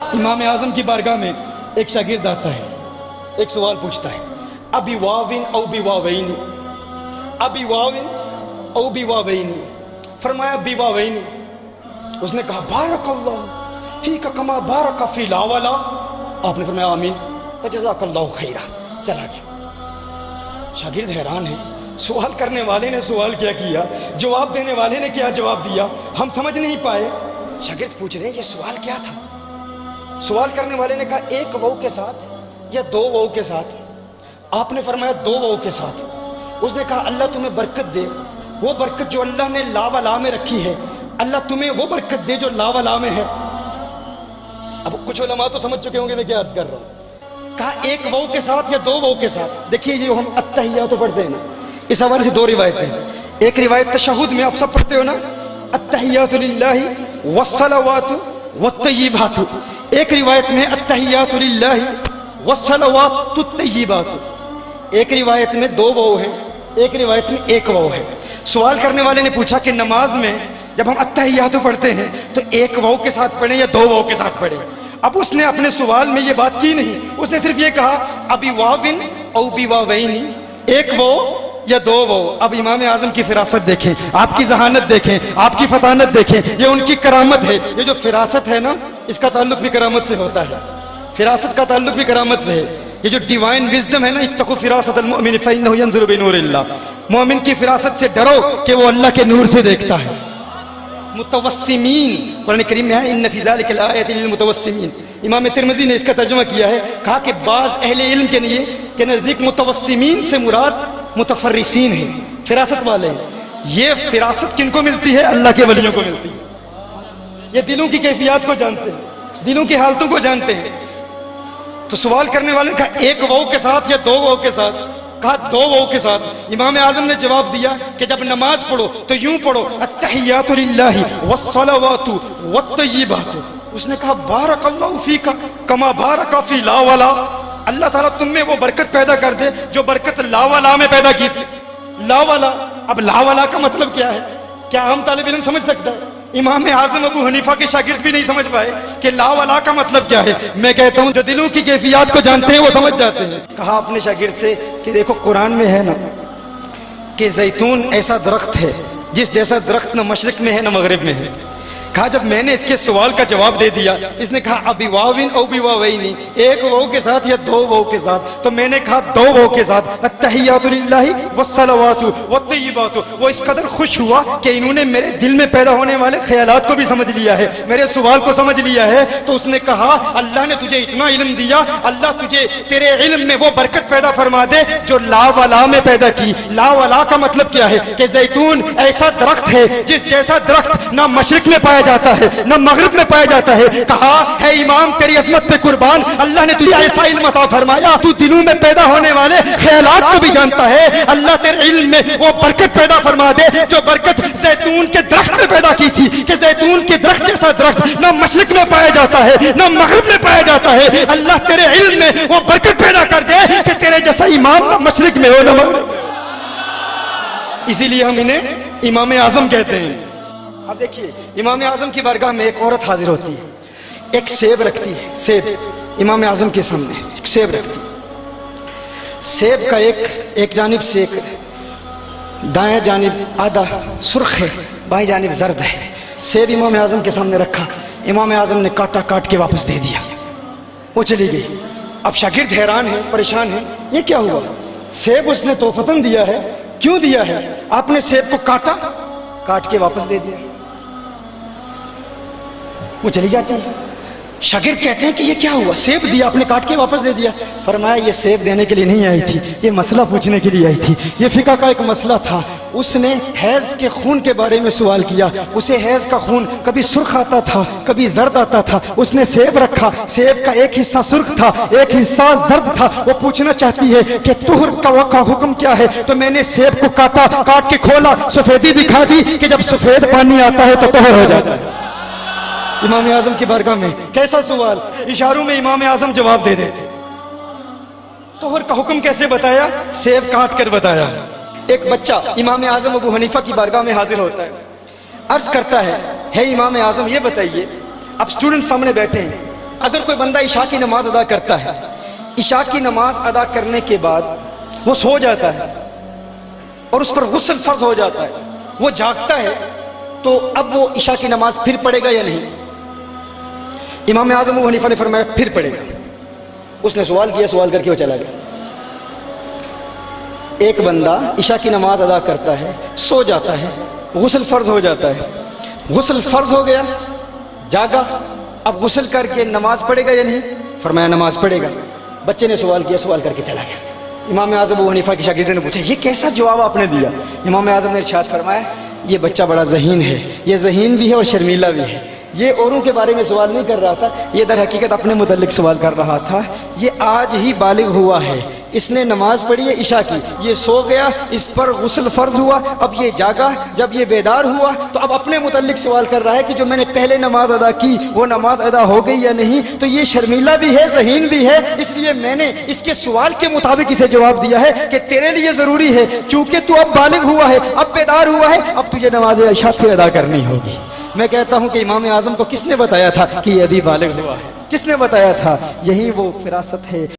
امام اعظم کی بارگاہ میں ایک شاگرد آتا ہے، ایک سوال پوچھتا ہے، ابی واوین او بی واوینی، ابی واوین او بی واوینی، فرمایا بی واوینی۔ اس نے کہا بارک اللہ فیک کما بارک فی لا ولا، آپ نے فرمایا آمین وجزاک اللہ خیرہ، چلا گیا۔ شاگرد حیران ہے، سوال کرنے والے نے سوال کیا کیا، جواب دینے والے نے کیا جواب دیا، ہم سمجھ نہیں پائے۔ شاگرد پوچھ رہے ہیں یہ سوال کیا تھا؟ سوال کرنے والے نے کہا ایک وو کے ساتھ یا دو وو کے ساتھ؟ آپ نے فرمایا دو وو کے ساتھ۔ اس نے کہا اللہ تمہیں برکت دے، وہ برکت جو اللہ نے لا ولا میں رکھی ہے، اللہ تمہیں وہ برکت دے جو لا ولا میں ہے۔ اب کچھ علماء تو سمجھ چکے ہوں گے میں کیا عرض کر رہا ہوں۔ کہا ایک وو کے ساتھ یا دو وو کے ساتھ؟ دیکھیے جو ہم التحیات پڑھتے ہیں نا، اس حوالے سے دو روایتیں ہیں۔ ایک روایت تشہد میں آپ سب پڑھتے ہو نا، التحیات للہ والصلوات والطیبات، ایک روایت میں التحیات للہ والصلوات الطیبات، ایک روایت میں دو وو ہیں، ایک روایت میں ایک وو ہے۔ سوال کرنے والے نے پوچھا کہ نماز میں جب ہم التحیات پڑھتے ہیں تو ایک وو کے ساتھ پڑھیں یا دو وو کے ساتھ پڑھیں؟ اب اس نے اپنے سوال میں یہ بات کی نہیں، اس نے صرف یہ کہا ابی واوین او بی واوینی، ایک وو یا دو وو۔ اب امام اعظم کی فراست دیکھیں، آپ کی ذہانت دیکھیں، آپ کی فطانت دیکھیں، یہ ان کی کرامت ہے۔ یہ جو فراست ہے نا، اس کا تعلق بھی کرامت سے ہوتا ہے، فراست کا تعلق بھی کرامت سے ہے۔ یہ جو ڈیوائن وزڈم ہے نا، اتقوا فراست المؤمن فإنه ينظر بنور اللہ، مومن کی فراست سے ڈرو کہ وہ اللہ کے نور سے دیکھتا ہے۔ متوسمین، قرآن کریم میں ہے ان فی ذلک الآیۃ للمتوسمین۔ امام ترمذی نے اس کا ترجمہ کیا ہے، کہا کہ بعض اہل علم کے نزدیک متوسمین سے مراد متفرسین ہیں، فراست والے ہیں۔ یہ فراست کن کو ملتی ہے؟ اللہ کے ولیوں کو ملتی ہے۔ یہ دلوں کی کیفیات کو جانتے ہیں، دلوں کی حالتوں کو جانتے ہیں۔ تو سوال کرنے والے نے کہا ایک وو کے ساتھ یا دو وو کے ساتھ؟ کہا دو وو کے ساتھ۔ امام اعظم نے جواب دیا کہ جب نماز پڑھو تو یوں پڑھو التحیات للہ والصلوات والطیبات۔ اس نے کہا بارک اللہ فیک کما بارک فی لا ولا، اللہ تعالیٰ تم میں وہ برکت پیدا کر دے جو برکت لا ولا میں پیدا کی تھی۔ لا ولا، اب لا ولا کا مطلب کیا ہے؟ کیا عام طالب علم سمجھ سکتا ہے؟ امام اعظم ابو حنیفہ کے شاگرد بھی نہیں سمجھ پائے کہ لا ولا کا مطلب کیا ہے۔ میں کہتا ہوں جو دلوں کی کیفیات کو جانتے ہیں وہ سمجھ جاتے ہیں۔ کہا اپنے شاگرد سے کہ دیکھو قرآن میں ہے نا کہ زیتون ایسا درخت ہے جس جیسا درخت نہ مشرق میں ہے نہ مغرب میں ہے۔ کہا جب میں نے اس کے سوال کا جواب دے دیا، اس نے کہا ابی واوین او بی واوینی، ایک وو کے ساتھ یا دو وو کے ساتھ؟ تو میں نے کہا دو وو کے ساتھ، التحیات للہ والصلوات والطیبات۔ وہ اس قدر خوش ہوا کہ انہوں نے میرے دل میں پیدا ہونے والے خیالات کو بھی سمجھ لیا ہے، میرے سوال کو سمجھ لیا ہے۔ تو اس نے کہا اللہ نے تجھے اتنا علم دیا، اللہ تجھے تیرے علم میں وہ برکت پیدا فرما دے جو لا ولا میں پیدا کی۔ لا ولا کا مطلب کیا ہے؟ کہ زیتون ایسا درخت ہے جس جیسا درخت نہ مشرق میں پایا جاتا ہے نہ مغرب میں پایا جاتا ہے۔ کہا ہے امام تیری عظمت پہ قربان، اللہ نے تجھے ایسا علم عطا فرمایا تو دلوں میں پیدا ہونے والے خیالات کو بھی جانتا ہے۔ اللہ تیرے علم میں وہ برکت پیدا فرما دے جو برکت زیتون کے درخت میں پیدا کی تھی، کہ زیتون کے درخت جیسا درخت نہ مشرق میں پایا جاتا ہے نہ مغرب میں پایا جاتا ہے۔ اللہ تیرے علم میں وہ برکت پیدا کر دے کہ تیرے جیسا امام نہ مشرق میں ہو نہ مغرب میں۔ اسی لیے ہم انہیں امام اعظم کہتے ہیں۔ اب دیکھیے امام اعظم کی بارگاہ میں ایک عورت حاضر ہوتی ہے، ایک سیب رکھتی ہے، سیب امام اعظم کے سامنے ایک سیب رکھتی ہے۔ سیب کا ایک جانب سے ایک دائیں جانب آدھا سرخ ہے، بائیں جانب زرد ہے۔ سیب امام اعظم کے سامنے رکھا، امام اعظم نے کاٹا، کاٹ کے واپس دے دیا، وہ چلی گئی۔ اب شاگرد حیران ہے، پریشان ہے، یہ کیا ہوا؟ سیب اس نے تحفتاً دیا ہے، کیوں دیا ہے؟ آپ نے سیب کو کاٹا، کاٹ کے واپس دے دیا، وہ چلی جاتی ہے۔ شاگرد کہتے ہیں کہ یہ کیا ہوا؟ سیب دیا آپ نے، کاٹ کے واپس دے دیا۔ فرمایا یہ سیب دینے کے لیے نہیں آئی تھی، یہ مسئلہ پوچھنے کے لیے آئی تھی۔ یہ فقہ کا ایک مسئلہ تھا، اس نے حیض کے خون کے بارے میں سوال کیا۔ اسے حیض کا خون کبھی سرخ آتا تھا کبھی زرد آتا تھا، اس نے سیب رکھا، سیب کا ایک حصہ سرخ تھا ایک حصہ زرد تھا۔ وہ پوچھنا چاہتی ہے کہ طہر کا حکم کیا ہے؟ تو میں نے سیب کو کاٹا، کاٹ کے کھولا، سفیدی دکھا دی کہ جب سفید پانی آتا ہے تو طہر ہو جاتا ہے۔ امام اعظم کی بارگاہ میں کیسا سوال، اشاروں میں امام اعظم جواب دے دیتے۔ طہر کا حکم کیسے بتایا؟ سیب کاٹ کر بتایا۔ ایک بچہ امام اعظم ابو حنیفہ کی بارگاہ میں حاضر ہوتا ہے، عرض کرتا ہے امام اعظم یہ بتائیے، اب اسٹوڈنٹ سامنے بیٹھے ہیں، اگر کوئی بندہ عشاء کی نماز ادا کرتا ہے، عشاء کی نماز ادا کرنے کے بعد وہ سو جاتا ہے اور اس پر غسل فرض ہو جاتا ہے، وہ جاگتا ہے، تو اب وہ عشاء کی نماز پھر پڑھے گا یا نہیں؟ امام اعظم ابو حنیفہ نے فرمایا پھر پڑھے گا۔ اس نے سوال کیا، سوال کر کے وہ چلا گیا۔ ایک بندہ عشاء کی نماز ادا کرتا ہے، سو جاتا ہے، غسل فرض ہو جاتا ہے، غسل فرض ہو گیا، جاگا، اب غسل کر کے نماز پڑھے گا یا نہیں؟ فرمایا نماز پڑھے گا۔ بچے نے سوال کیا، سوال کر کے چلا گیا۔ امام اعظم ابو حنیفہ کے شاگردوں نے پوچھا یہ کیسا جواب آپ نے دیا؟ امام اعظم نے ارشاد فرمایا یہ بچہ بڑا ذہین ہے، یہ ذہین بھی ہے اور شرمیلا بھی ہے، یہ اوروں کے بارے میں سوال نہیں کر رہا تھا، یہ در حقیقت اپنے متعلق سوال کر رہا تھا۔ یہ آج ہی بالغ ہوا ہے، اس نے نماز پڑھی ہے عشاء کی، یہ سو گیا، اس پر غسل فرض ہوا، اب یہ جاگا، جب یہ بیدار ہوا تو اب اپنے متعلق سوال کر رہا ہے کہ جو میں نے پہلے نماز ادا کی وہ نماز ادا ہو گئی یا نہیں؟ تو یہ شرمیلا بھی ہے، ذہین بھی ہے، اس لیے میں نے اس کے سوال کے مطابق اسے جواب دیا ہے کہ تیرے لیے ضروری ہے، چونکہ تو اب بالغ ہوا ہے، اب بیدار ہوا ہے، اب تجھے نماز عشاء پھر ادا کرنی ہوگی۔ میں کہتا ہوں کہ امام اعظم کو کس نے بتایا تھا کہ یہ ابھی بالغ ہوا ہے؟ کس نے بتایا تھا؟ یہی وہ فراست ہے